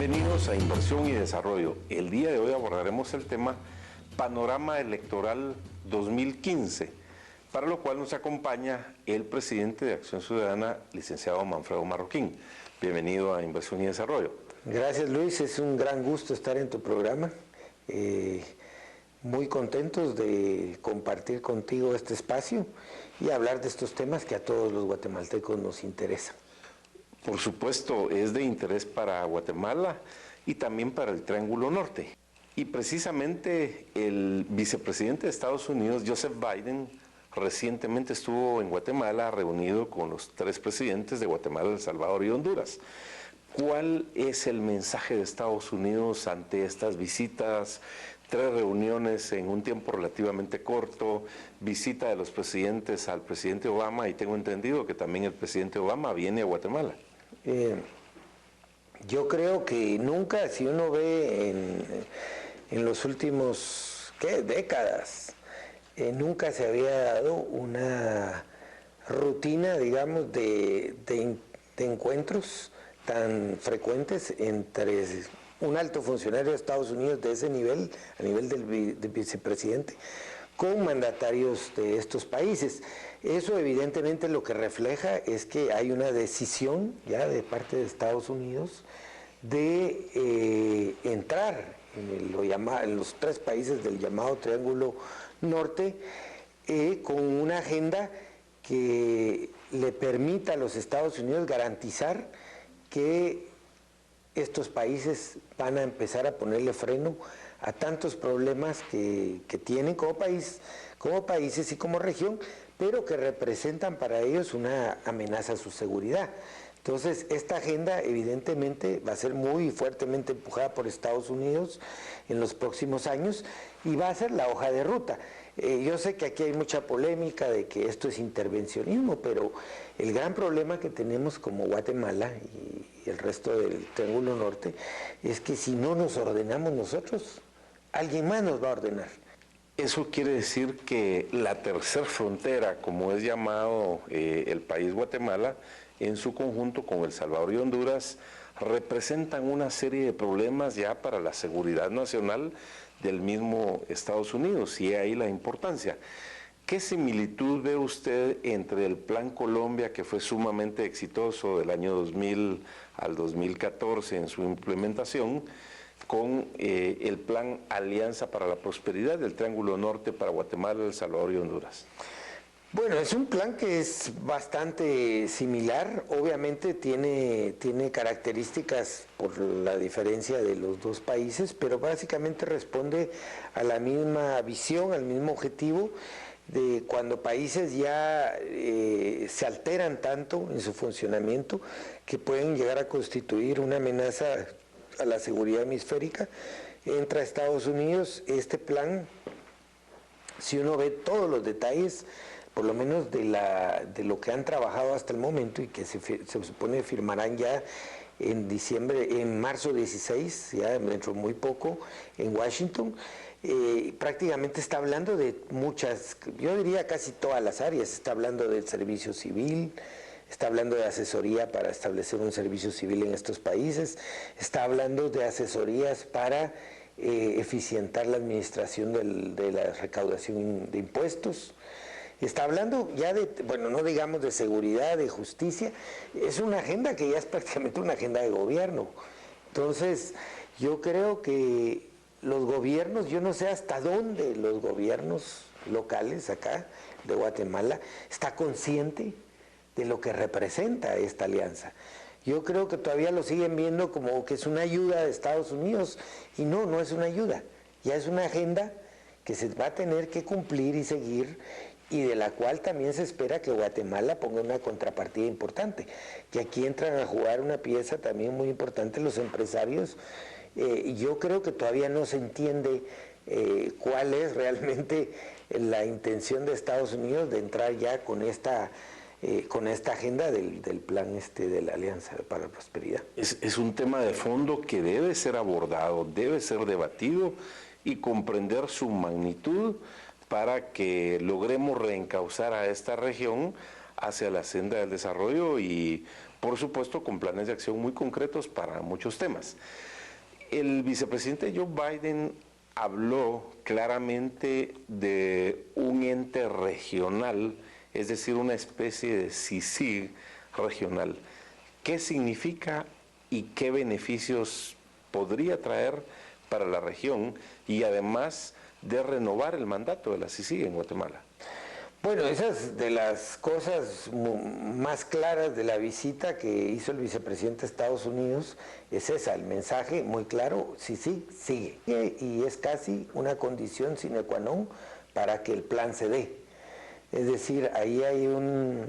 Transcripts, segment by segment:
Bienvenidos a Inversión y Desarrollo. El día de hoy abordaremos el tema Panorama Electoral 2015, para lo cual nos acompaña el presidente de Acción Ciudadana, licenciado Manfredo Marroquín. Bienvenido a Inversión y Desarrollo. Gracias, Luis, es un gran gusto estar en tu programa. Muy contentos de compartir contigo este espacio y hablar de estos temas que a todos los guatemaltecos nos interesan. Por supuesto, es de interés para Guatemala y también para el Triángulo Norte. Y precisamente el vicepresidente de Estados Unidos, Joseph Biden, recientemente estuvo en Guatemala reunido con los tres presidentes de Guatemala, El Salvador y Honduras. ¿Cuál es el mensaje de Estados Unidos ante estas visitas? 3 reuniones en un tiempo relativamente corto, visita de los presidentes al presidente Obama, y tengo entendido que también el presidente Obama viene a Guatemala. Yo creo que nunca, si uno ve en los últimos décadas, nunca se había dado una rutina, digamos, de encuentros tan frecuentes entre un alto funcionario de Estados Unidos de ese nivel, a nivel del vicepresidente, con mandatarios de estos países. Eso evidentemente lo que refleja es que hay una decisión ya de parte de Estados Unidos de entrar en los 3 países del llamado Triángulo Norte con una agenda que le permita a los Estados Unidos garantizar que estos países van a empezar a ponerle freno a tantos problemas que tienen como países y como región, pero que representan para ellos una amenaza a su seguridad. Entonces, esta agenda evidentemente va a ser muy fuertemente empujada por Estados Unidos en los próximos años y va a ser la hoja de ruta. Yo sé que aquí hay mucha polémica de que esto es intervencionismo, pero el gran problema que tenemos como Guatemala y el resto del Triángulo Norte es que si no nos ordenamos nosotros, alguien más nos va a ordenar. Eso quiere decir que la tercera frontera, como es llamado el país Guatemala, en su conjunto con El Salvador y Honduras, representan una serie de problemas ya para la seguridad nacional del mismo Estados Unidos, y ahí la importancia. ¿Qué similitud ve usted entre el Plan Colombia, que fue sumamente exitoso del año 2000 al 2014 en su implementación, con el Plan Alianza para la Prosperidad del Triángulo Norte para Guatemala, El Salvador y Honduras? Bueno, es un plan que es bastante similar, obviamente tiene características por la diferencia de los 2 países, pero básicamente responde a la misma visión, al mismo objetivo de cuando países ya se alteran tanto en su funcionamiento que pueden llegar a constituir una amenaza a la seguridad hemisférica. Entra Estados Unidos. Este plan, si uno ve todos los detalles, por lo menos de lo que han trabajado hasta el momento y que se supone firmarán ya en marzo 16, ya dentro de muy poco, en Washington, prácticamente está hablando de muchas, yo diría casi todas las áreas. Está hablando del servicio civil, está hablando de asesoría para establecer un servicio civil en estos países, está hablando de asesorías para eficientar la administración de la recaudación de impuestos. Está hablando ya de, bueno, no digamos de seguridad, de justicia. Es una agenda que ya es prácticamente una agenda de gobierno. Entonces, yo creo que los gobiernos, yo no sé hasta dónde los gobiernos locales acá de Guatemala está consciente de lo que representa esta alianza. Yo creo que todavía lo siguen viendo como que es una ayuda de Estados Unidos, y no es una ayuda, ya es una agenda que se va a tener que cumplir y seguir, y de la cual también se espera que Guatemala ponga una contrapartida importante, que aquí entran a jugar una pieza también muy importante los empresarios. Yo creo que todavía no se entiende cuál es realmente la intención de Estados Unidos de entrar ya con esta agenda del plan de la Alianza para la Prosperidad. Es un tema de fondo que debe ser abordado, debe ser debatido y comprender su magnitud para que logremos reencauzar a esta región hacia la senda del desarrollo y, por supuesto, con planes de acción muy concretos para muchos temas. El vicepresidente Joe Biden habló claramente de un ente regional, es decir, una especie de CICIG regional. ¿Qué significa y qué beneficios podría traer para la región y además de renovar el mandato de la CICIG en Guatemala? Bueno, esa es de las cosas más claras de la visita que hizo el vicepresidente de Estados Unidos, es esa, el mensaje muy claro, sí, sigue. Y es casi una condición sine qua non para que el plan se dé. Es decir, ahí hay un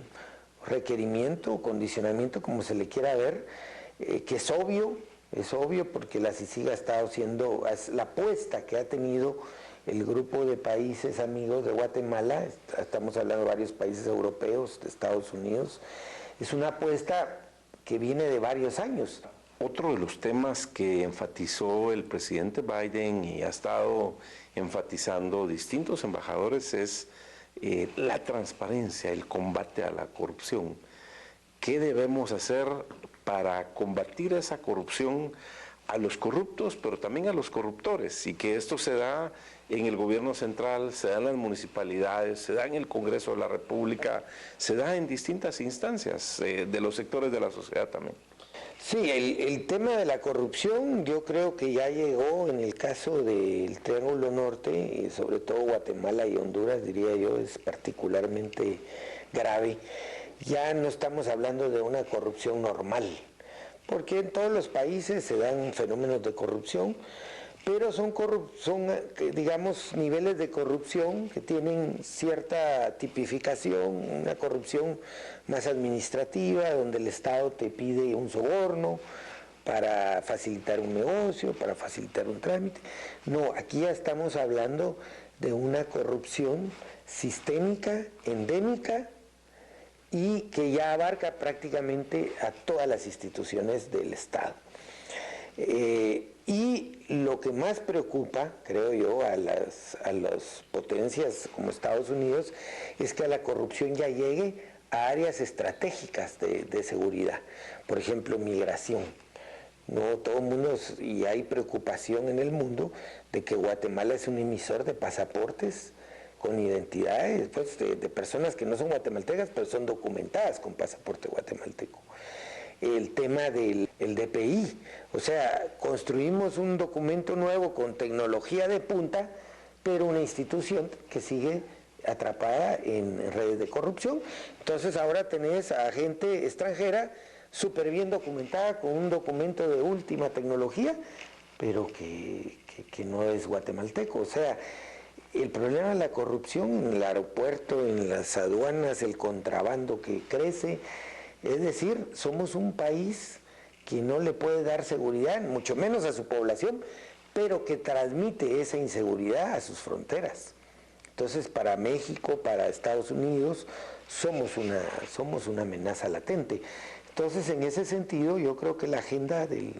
requerimiento o condicionamiento, como se le quiera ver, que es obvio porque la CICIG ha estado siendo, la apuesta que ha tenido el grupo de países amigos de Guatemala, estamos hablando de varios países europeos, de Estados Unidos, es una apuesta que viene de varios años. Otro de los temas que enfatizó el presidente Biden y ha estado enfatizando distintos embajadores es la transparencia, el combate a la corrupción. ¿Qué debemos hacer para combatir esa corrupción a los corruptos, pero también a los corruptores? Y que esto se da en el gobierno central, se da en las municipalidades, se da en el Congreso de la República, se da en distintas instancias de los sectores de la sociedad también. Sí, el tema de la corrupción yo creo que ya llegó en el caso del Triángulo Norte, y sobre todo Guatemala y Honduras, diría yo, es particularmente grave. Ya no estamos hablando de una corrupción normal, porque en todos los países se dan fenómenos de corrupción, pero son digamos, niveles de corrupción que tienen cierta tipificación, una corrupción más administrativa, donde el Estado te pide un soborno para facilitar un negocio, para facilitar un trámite. No, aquí ya estamos hablando de una corrupción sistémica, endémica, y que ya abarca prácticamente a todas las instituciones del Estado. Y lo que más preocupa, creo yo, a las potencias como Estados Unidos, es que la corrupción ya llegue a áreas estratégicas de seguridad. Por ejemplo, migración. No todo el mundo, y hay preocupación en el mundo de que Guatemala es un emisor de pasaportes con identidades pues, de personas que no son guatemaltecas, pero son documentadas con pasaporte guatemalteco. El tema del DPI, o sea, construimos un documento nuevo con tecnología de punta, pero una institución que sigue atrapada en redes de corrupción. Entonces ahora tenés a gente extranjera súper bien documentada con un documento de última tecnología, pero que no es guatemalteco. O sea, el problema de la corrupción en el aeropuerto, en las aduanas, el contrabando que crece. Es decir, somos un país que no le puede dar seguridad, mucho menos a su población, pero que transmite esa inseguridad a sus fronteras. Entonces, para México, para Estados Unidos, somos una amenaza latente. Entonces, en ese sentido, yo creo que la agenda del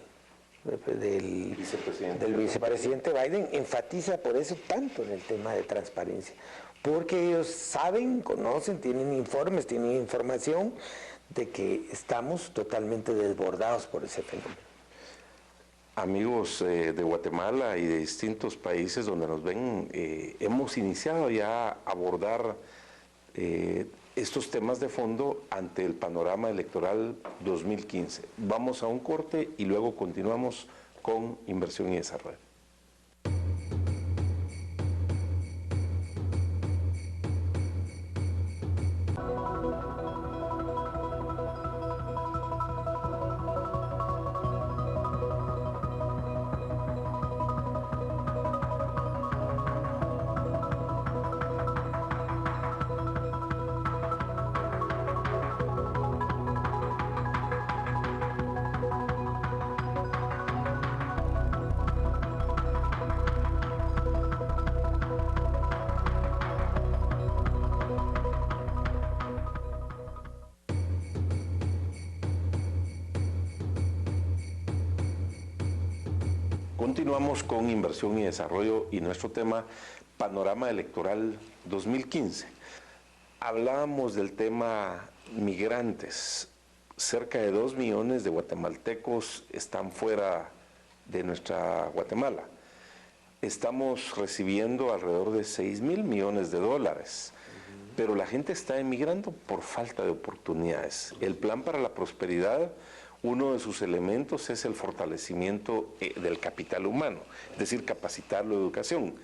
vicepresidente Biden enfatiza por eso tanto en el tema de transparencia, porque ellos saben, conocen, tienen informes, tienen información de que estamos totalmente desbordados por ese fenómeno. Amigos de Guatemala y de distintos países donde nos ven, hemos iniciado ya a abordar estos temas de fondo ante el panorama electoral 2015. Vamos a un corte y luego continuamos con Inversión y Desarrollo. Continuamos con Inversión y Desarrollo y nuestro tema, Panorama Electoral 2015. Hablábamos del tema migrantes. Cerca de 2 millones de guatemaltecos están fuera de nuestra Guatemala. Estamos recibiendo alrededor de 6.000 millones de dólares, pero la gente está emigrando por falta de oportunidades. El Plan para la Prosperidad, uno de sus elementos es el fortalecimiento del capital humano, es decir, capacitarlo en educación.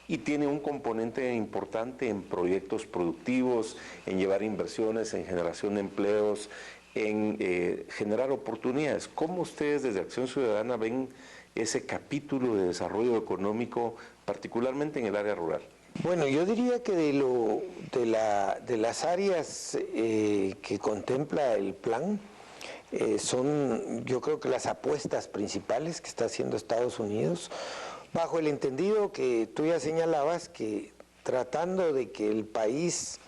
Y tiene un componente importante en proyectos productivos, en llevar inversiones, en generación de empleos, en generar oportunidades. ¿Cómo ustedes desde Acción Ciudadana ven ese capítulo de desarrollo económico, particularmente en el área rural? Bueno, yo diría que de las áreas que contempla el plan, son, yo creo que las apuestas principales que está haciendo Estados Unidos, bajo el entendido que tú ya señalabas, que tratando de que el país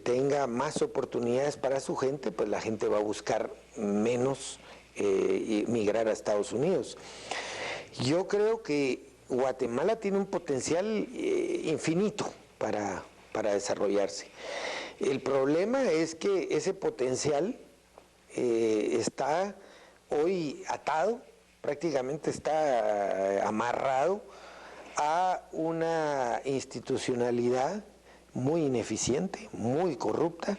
tenga más oportunidades para su gente, pues la gente va a buscar menos migrar a Estados Unidos. Yo creo que Guatemala tiene un potencial infinito para desarrollarse. El problema es que ese potencial está hoy atado, prácticamente está amarrado a una institucionalidad muy ineficiente, muy corrupta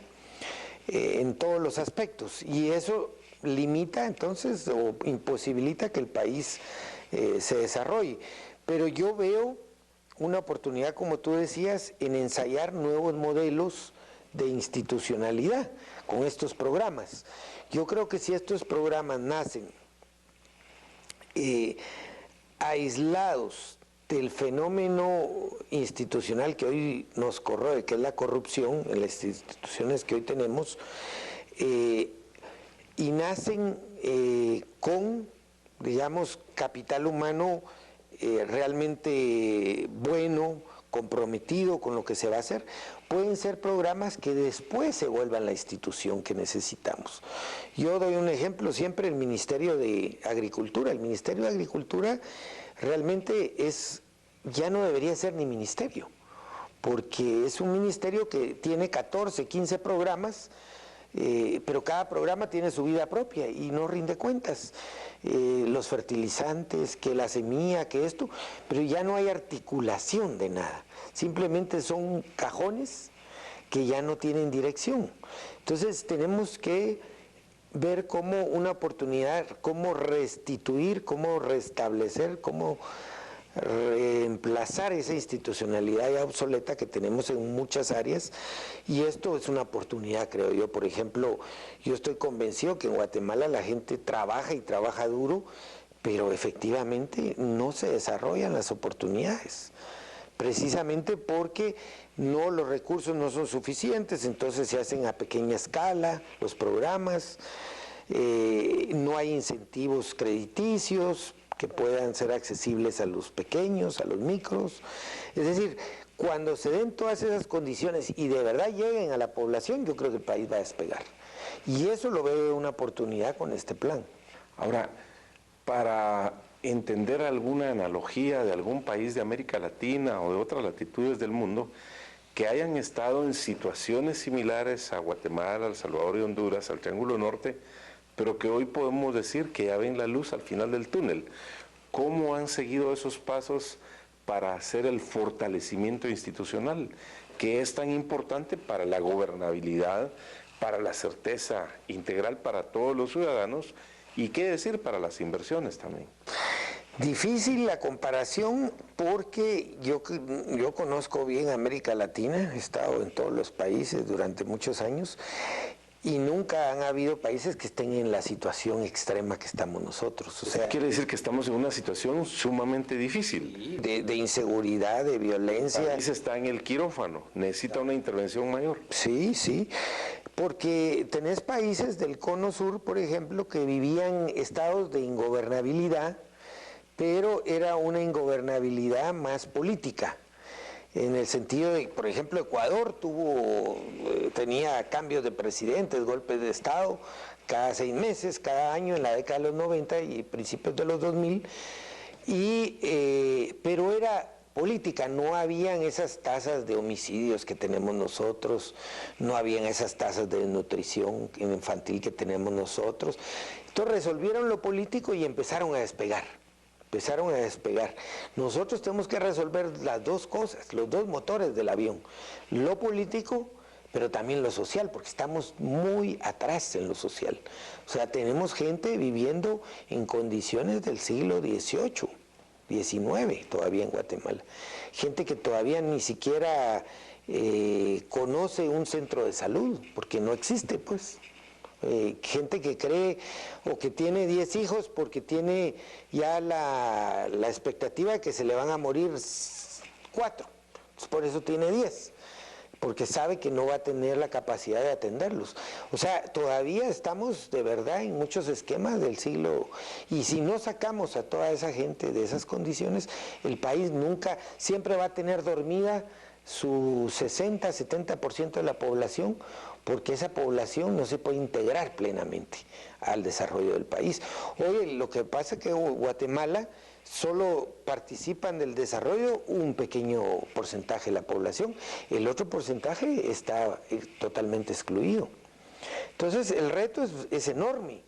en todos los aspectos, y eso limita entonces o imposibilita que el país se desarrolle. Pero yo veo una oportunidad, como tú decías, en ensayar nuevos modelos de institucionalidad con estos programas. Yo creo que si estos programas nacen aislados del fenómeno institucional que hoy nos corroe, que es la corrupción en las instituciones que hoy tenemos, y nacen con, digamos, capital humano realmente bueno, comprometido con lo que se va a hacer, pueden ser programas que después se vuelvan la institución que necesitamos. Yo doy un ejemplo siempre, el Ministerio de Agricultura. El Ministerio de Agricultura realmente ya no debería ser ni ministerio, porque es un ministerio que tiene 14, 15 programas, pero cada programa tiene su vida propia y no rinde cuentas. Los fertilizantes, que la semilla, que esto, pero ya no hay articulación de nada. Simplemente son cajones que ya no tienen dirección. Entonces tenemos que ver cómo una oportunidad, cómo restituir, cómo restablecer, cómo reemplazar esa institucionalidad ya obsoleta que tenemos en muchas áreas, y esto es una oportunidad, creo yo. Por ejemplo, yo estoy convencido que en Guatemala la gente trabaja y trabaja duro, pero efectivamente no se desarrollan las oportunidades, precisamente porque los recursos no son suficientes, entonces se hacen a pequeña escala los programas, no hay incentivos crediticios que puedan ser accesibles a los pequeños, a los micros. Es decir, cuando se den todas esas condiciones y de verdad lleguen a la población, yo creo que el país va a despegar. Y eso lo veo una oportunidad con este plan. Ahora, para entender alguna analogía de algún país de América Latina o de otras latitudes del mundo que hayan estado en situaciones similares a Guatemala, El Salvador y Honduras, al Triángulo Norte, pero que hoy podemos decir que ya ven la luz al final del túnel. ¿Cómo han seguido esos pasos para hacer el fortalecimiento institucional, que es tan importante para la gobernabilidad, para la certeza integral para todos los ciudadanos, y qué decir para las inversiones también? Difícil la comparación porque yo conozco bien América Latina, he estado en todos los países durante muchos años, y nunca han habido países que estén en la situación extrema que estamos nosotros. O sea, quiere decir que estamos en una situación sumamente difícil. De inseguridad, de violencia. El país está en el quirófano, necesita una intervención mayor. Sí, sí, porque tenés países del cono sur, por ejemplo, que vivían estados de ingobernabilidad, pero era una ingobernabilidad más política. En el sentido de, por ejemplo, Ecuador tenía cambios de presidentes, golpes de Estado, cada 6 meses, cada año, en la década de los 90 y principios de los 2000, pero era política, no habían esas tasas de homicidios que tenemos nosotros, no habían esas tasas de desnutrición infantil que tenemos nosotros. Entonces resolvieron lo político y empezaron a despegar. empezaron a despegar. Nosotros tenemos que resolver las dos cosas, los dos motores del avión, lo político, pero también lo social, porque estamos muy atrás en lo social. O sea, tenemos gente viviendo en condiciones del siglo XVIII, XIX todavía en Guatemala. Gente que todavía ni siquiera conoce un centro de salud, porque no existe, pues. Gente que cree o que tiene 10 hijos porque tiene ya la expectativa de que se le van a morir 4. Entonces, por eso tiene 10. Porque sabe que no va a tener la capacidad de atenderlos. O sea, todavía estamos de verdad en muchos esquemas del siglo, y si no sacamos a toda esa gente de esas condiciones, el país nunca, siempre va a tener dormida su 60, 70% de la población, porque esa población no se puede integrar plenamente al desarrollo del país. Oye, lo que pasa es que Guatemala solo participan del desarrollo un pequeño porcentaje de la población, el otro porcentaje está totalmente excluido. Entonces el reto es enorme,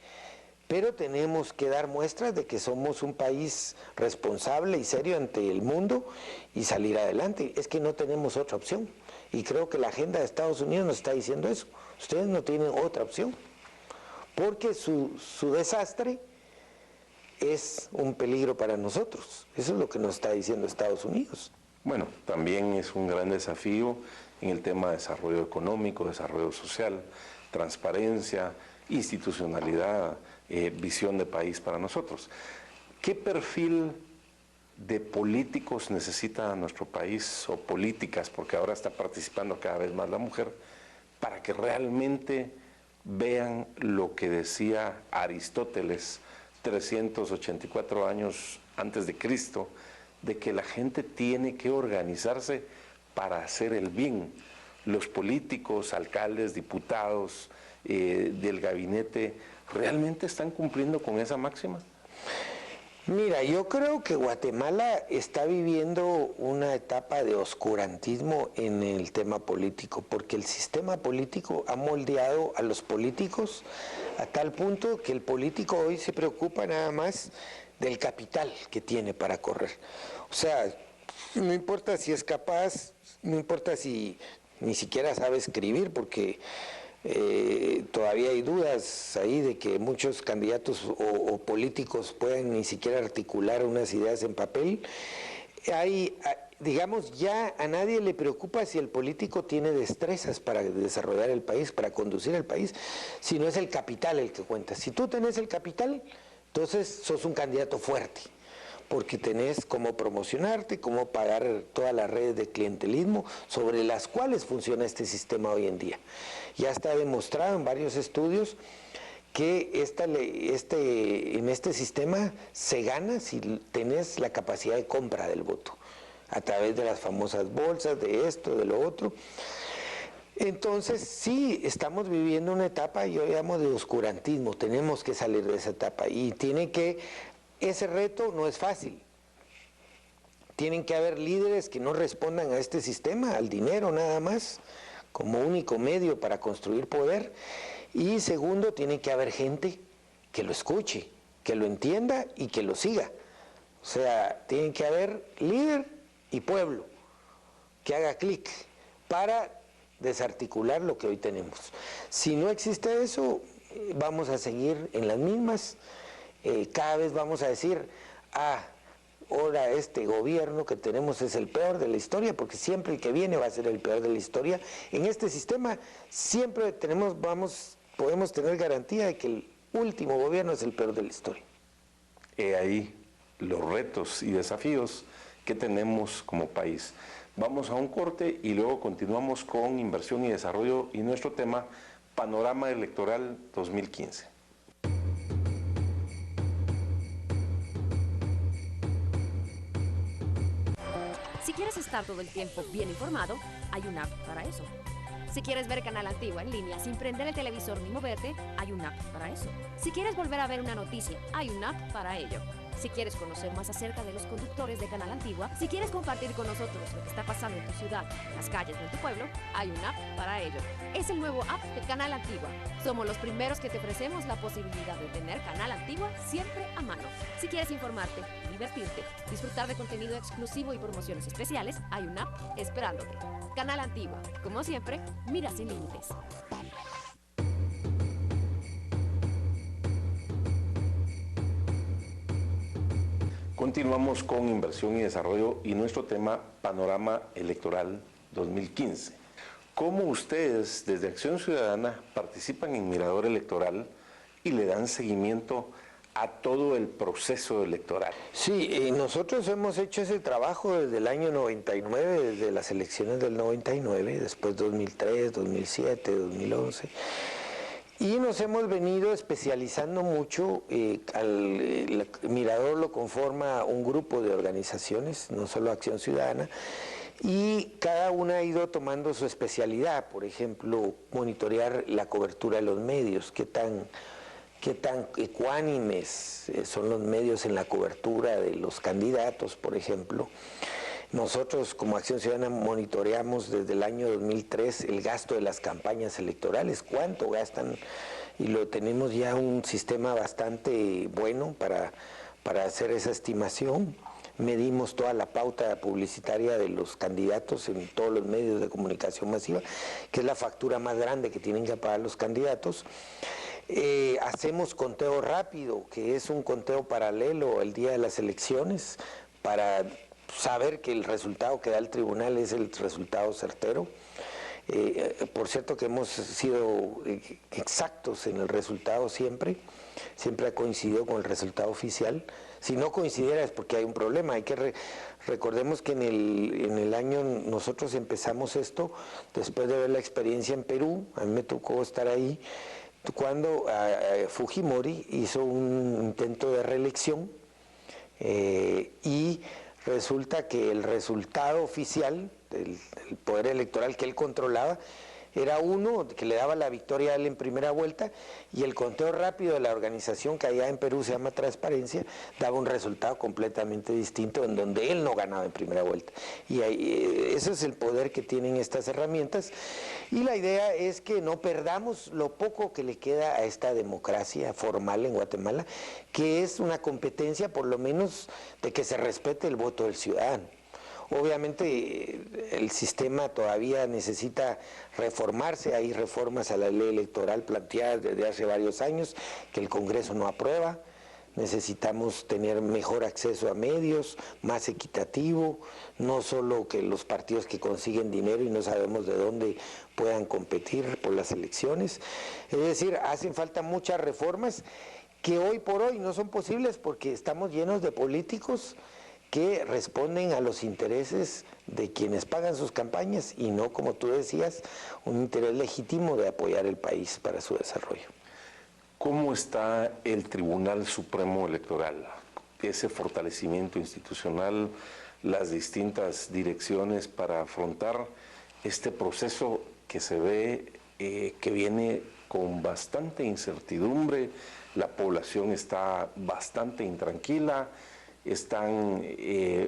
pero tenemos que dar muestras de que somos un país responsable y serio ante el mundo y salir adelante. Es que no tenemos otra opción, y creo que la agenda de Estados Unidos nos está diciendo eso. Ustedes no tienen otra opción, porque su desastre es un peligro para nosotros. Eso es lo que nos está diciendo Estados Unidos. Bueno, también es un gran desafío en el tema de desarrollo económico, desarrollo social, transparencia, institucionalidad, visión de país para nosotros. ¿Qué perfil de políticos necesita nuestro país, o políticas, porque ahora está participando cada vez más la mujer, para que realmente vean lo que decía Aristóteles 384 años antes de Cristo, de que la gente tiene que organizarse para hacer el bien? Los políticos, alcaldes, diputados del gabinete, ¿realmente están cumpliendo con esa máxima? Mira, yo creo que Guatemala está viviendo una etapa de oscurantismo en el tema político, porque el sistema político ha moldeado a los políticos a tal punto que el político hoy se preocupa nada más del capital que tiene para correr. O sea, no importa si es capaz, no importa si ni siquiera sabe escribir, porque todavía hay dudas ahí de que muchos candidatos o políticos puedan ni siquiera articular unas ideas en papel. Digamos, ya a nadie le preocupa si el político tiene destrezas para desarrollar el país, para conducir el país, si no es el capital el que cuenta. Si tú tenés el capital, entonces sos un candidato fuerte, porque tenés cómo promocionarte, cómo pagar todas las redes de clientelismo sobre las cuales funciona este sistema hoy en día. Ya está demostrado en varios estudios que en este sistema se gana si tenés la capacidad de compra del voto, a través de las famosas bolsas, de esto, de lo otro. Entonces sí, estamos viviendo una etapa, yo llamo de oscurantismo, tenemos que salir de esa etapa, y ese reto no es fácil. Tienen que haber líderes que no respondan a este sistema, al dinero nada más, como único medio para construir poder. Y segundo, tiene que haber gente que lo escuche, que lo entienda y que lo siga. O sea, tiene que haber líder y pueblo que haga clic para desarticular lo que hoy tenemos. Si no existe eso, vamos a seguir en las mismas. Cada vez vamos a decir, ahora este gobierno que tenemos es el peor de la historia, porque siempre el que viene va a ser el peor de la historia. En este sistema siempre podemos tener garantía de que el último gobierno es el peor de la historia. Ahí los retos y desafíos que tenemos como país. Vamos a un corte y luego continuamos con inversión y desarrollo y nuestro tema, Panorama Electoral 2015. Si quieres estar todo el tiempo bien informado, hay una app para eso. Si quieres ver Canal Antigua en línea sin prender el televisor ni moverte, hay una app para eso. Si quieres volver a ver una noticia, hay una app para ello. Si quieres conocer más acerca de los conductores de Canal Antigua, si quieres compartir con nosotros lo que está pasando en tu ciudad, en las calles o en tu pueblo, hay una app para ello. Es el nuevo app de Canal Antigua. Somos los primeros que te ofrecemos la posibilidad de tener Canal Antigua siempre a mano. Si quieres informarte, divertirte, disfrutar de contenido exclusivo y promociones especiales, hay una app esperándote. Canal Antigua, como siempre, mira sin límites. Continuamos con inversión y desarrollo y nuestro tema Panorama Electoral 2015. ¿Cómo ustedes desde Acción Ciudadana participan en Mirador Electoral y le dan seguimiento a todo el proceso electoral? Sí, nosotros hemos hecho ese trabajo desde el año 99, desde las elecciones del 99, después 2003, 2007, 2011. Y nos hemos venido especializando mucho, el Mirador lo conforma un grupo de organizaciones, no solo Acción Ciudadana, y cada una ha ido tomando su especialidad, por ejemplo, monitorear la cobertura de los medios, qué tan ecuánimes son los medios en la cobertura de los candidatos, por ejemplo. Nosotros como Acción Ciudadana monitoreamos desde el año 2003 el gasto de las campañas electorales, cuánto gastan, y lo tenemos ya un sistema bastante bueno para hacer esa estimación. Medimos toda la pauta publicitaria de los candidatos en todos los medios de comunicación masiva, que es la factura más grande que tienen que pagar los candidatos. Hacemos conteo rápido, que es un conteo paralelo el día de las elecciones, para saber que el resultado que da el tribunal es el resultado certero. Por cierto que hemos sido exactos en el resultado siempre ha coincidido con el resultado oficial. Si no coincidiera es porque hay un problema. Recordemos que en el año nosotros empezamos esto después de ver la experiencia en Perú. A mí me tocó estar ahí cuando Fujimori hizo un intento de reelección y resulta que el resultado oficial del poder electoral que él controlaba era uno que le daba la victoria a él en primera vuelta, y el conteo rápido de la organización que allá en Perú se llama Transparencia daba un resultado completamente distinto, en donde él no ganaba en primera vuelta. Y ese es el poder que tienen estas herramientas, y la idea es que no perdamos lo poco que le queda a esta democracia formal en Guatemala, que es una competencia por lo menos de que se respete el voto del ciudadano. Obviamente el sistema todavía necesita reformarse, hay reformas a la ley electoral planteadas desde hace varios años que el Congreso no aprueba. Necesitamos tener mejor acceso a medios, más equitativo, no solo que los partidos que consiguen dinero y no sabemos de dónde puedan competir por las elecciones. Es decir, hacen falta muchas reformas que hoy por hoy no son posibles porque estamos llenos de políticos que responden a los intereses de quienes pagan sus campañas y no, como tú decías, un interés legítimo de apoyar el país para su desarrollo. ¿Cómo está el Tribunal Supremo Electoral? Ese fortalecimiento institucional, las distintas direcciones para afrontar este proceso que se ve que viene con bastante incertidumbre, la población está bastante intranquila, están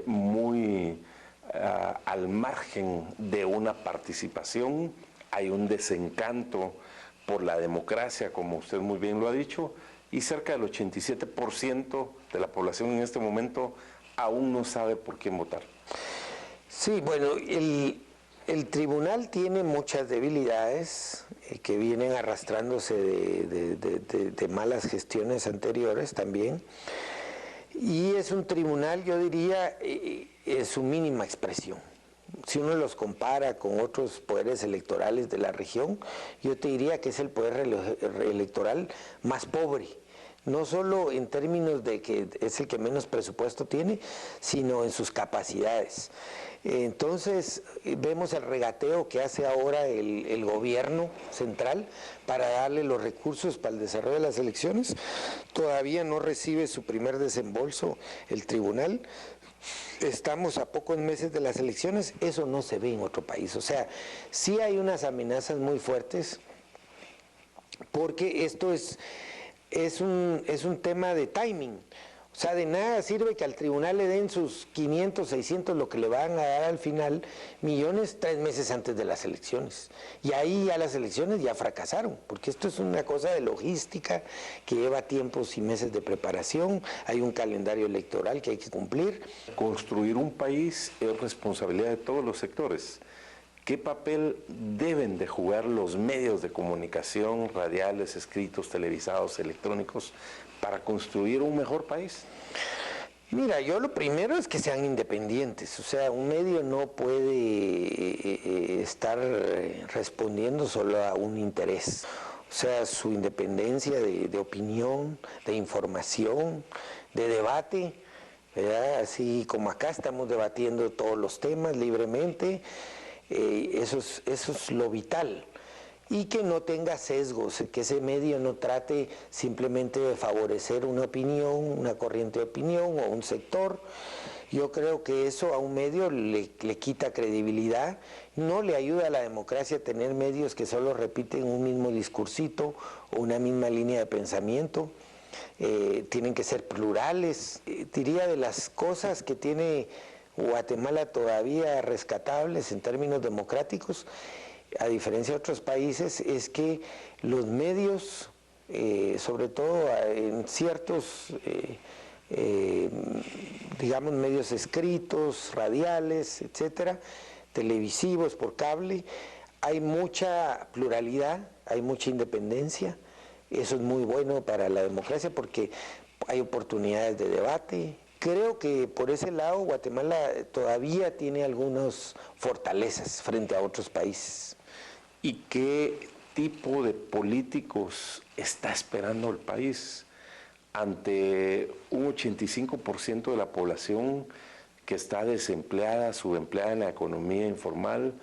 muy al margen de una participación, hay un desencanto por la democracia, como usted muy bien lo ha dicho, y cerca del 87% de la población en este momento aún no sabe por quién votar. Sí, bueno, el tribunal tiene muchas debilidades que vienen arrastrándose de malas gestiones anteriores también. Y es un tribunal, yo diría, es su mínima expresión. Si uno los compara con otros poderes electorales de la región, yo te diría que es el poder electoral más pobre. No solo en términos de que es el que menos presupuesto tiene, sino en sus capacidades. Entonces vemos el regateo que hace ahora el gobierno central para darle los recursos para el desarrollo de las elecciones. Todavía no recibe su primer desembolso el tribunal. Estamos a pocos meses de las elecciones, eso no se ve en otro país. O sea, sí hay unas amenazas muy fuertes, porque esto es un tema de timing. O O sea, de nada sirve que al tribunal le den sus 500, 600, lo que le van a dar al final, millones 3 meses antes de las elecciones. Y ahí ya las elecciones ya fracasaron, porque esto es una cosa de logística que lleva tiempos y meses de preparación, hay un calendario electoral que hay que cumplir. Construir un país es responsabilidad de todos los sectores. ¿Qué papel deben de jugar los medios de comunicación, radiales, escritos, televisados, electrónicos, para construir un mejor país? Mira, yo lo primero es que sean independientes, o sea, un medio no puede estar respondiendo solo a un interés, o sea, su independencia de opinión, de información, de debate, ¿verdad? Así como acá estamos debatiendo todos los temas libremente, eso es lo vital. Y que no tenga sesgos, que ese medio no trate simplemente de favorecer una opinión, una corriente de opinión o un sector. Yo creo que eso a un medio le quita credibilidad, no le ayuda a la democracia tener medios que solo repiten un mismo discursito o una misma línea de pensamiento. Tienen que ser plurales. Diría de las cosas que tiene Guatemala todavía rescatables en términos democráticos, a diferencia de otros países, es que los medios, sobre todo en ciertos, digamos, medios escritos, radiales, etcétera, televisivos, por cable, hay mucha pluralidad, hay mucha independencia. Eso es muy bueno para la democracia porque hay oportunidades de debate. Creo que por ese lado Guatemala todavía tiene algunas fortalezas frente a otros países. ¿Y qué tipo de políticos está esperando el país ante un 85% de la población que está desempleada, subempleada en la economía informal,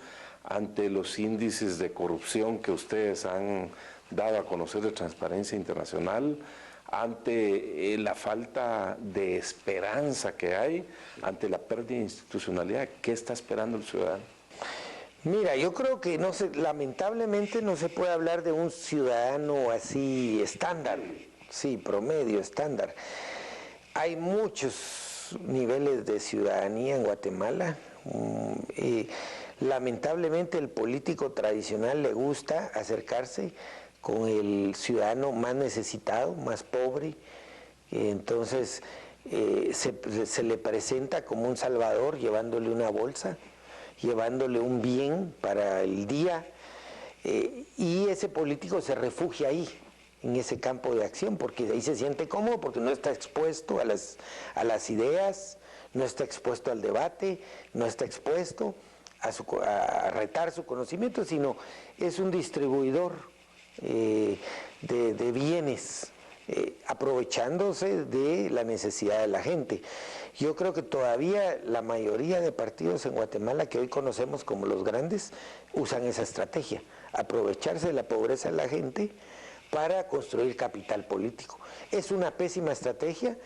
ante los índices de corrupción que ustedes han dado a conocer de Transparencia Internacional, ante la falta de esperanza que hay, ante la pérdida de institucionalidad? ¿Qué está esperando el ciudadano? Mira, yo creo que lamentablemente no se puede hablar de un ciudadano así estándar, sí, promedio, estándar. Hay muchos niveles de ciudadanía en Guatemala. Lamentablemente el político tradicional le gusta acercarse con el ciudadano más necesitado, más pobre. Entonces se le presenta como un salvador llevándole una bolsa, llevándole un bien para el día, y ese político se refugia ahí, en ese campo de acción, porque ahí se siente cómodo, porque no está expuesto a las ideas, no está expuesto al debate, no está expuesto a retar su conocimiento, sino es un distribuidor de bienes, aprovechándose de la necesidad de la gente. Yo creo que todavía la mayoría de partidos en Guatemala que hoy conocemos como los grandes usan esa estrategia, aprovecharse de la pobreza de la gente para construir capital político. Es una pésima estrategia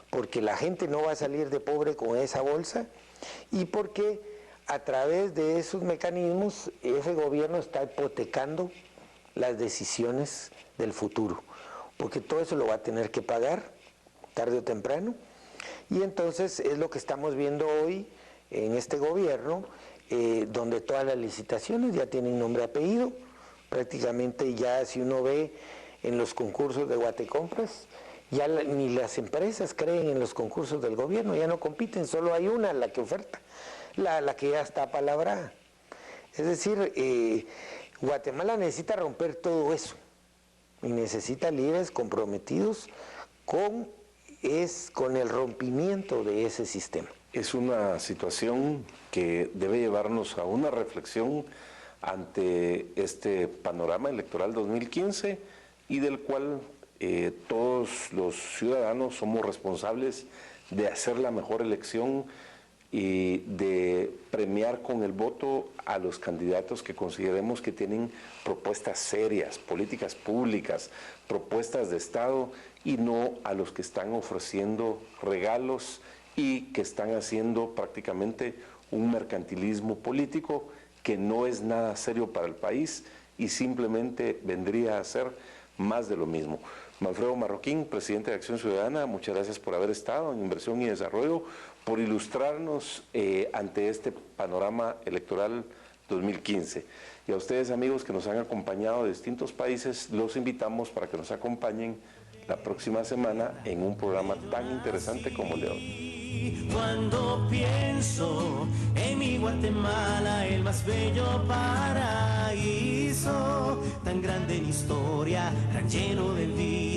porque la gente no va a salir de pobre con esa bolsa y porque a través de esos mecanismos ese gobierno está hipotecando las decisiones del futuro, porque todo eso lo va a tener que pagar tarde o temprano. Y entonces es lo que estamos viendo hoy en este gobierno, donde todas las licitaciones ya tienen nombre y apellido. Prácticamente ya si uno ve en los concursos de Guatecompras, ya ni las empresas creen en los concursos del gobierno, ya no compiten, solo hay una, la que oferta, la que ya está apalabrada. Es decir, Guatemala necesita romper todo eso y necesita líderes comprometidos con el rompimiento de ese sistema. Es una situación que debe llevarnos a una reflexión ante este panorama electoral 2015 y del cual todos los ciudadanos somos responsables de hacer la mejor elección y de premiar con el voto a los candidatos que consideremos que tienen propuestas serias, políticas públicas, propuestas de Estado, y no a los que están ofreciendo regalos y que están haciendo prácticamente un mercantilismo político que no es nada serio para el país y simplemente vendría a ser más de lo mismo. Manfredo Marroquín, presidente de Acción Ciudadana, muchas gracias por haber estado en Inversión y Desarrollo, por ilustrarnos ante este panorama electoral 2015. Y a ustedes, amigos que nos han acompañado de distintos países, los invitamos para que nos acompañen la próxima semana en un programa tan interesante como el de hoy. Cuando pienso en mi Guatemala, el más bello paraíso, tan grande en historia, tan lleno de vida.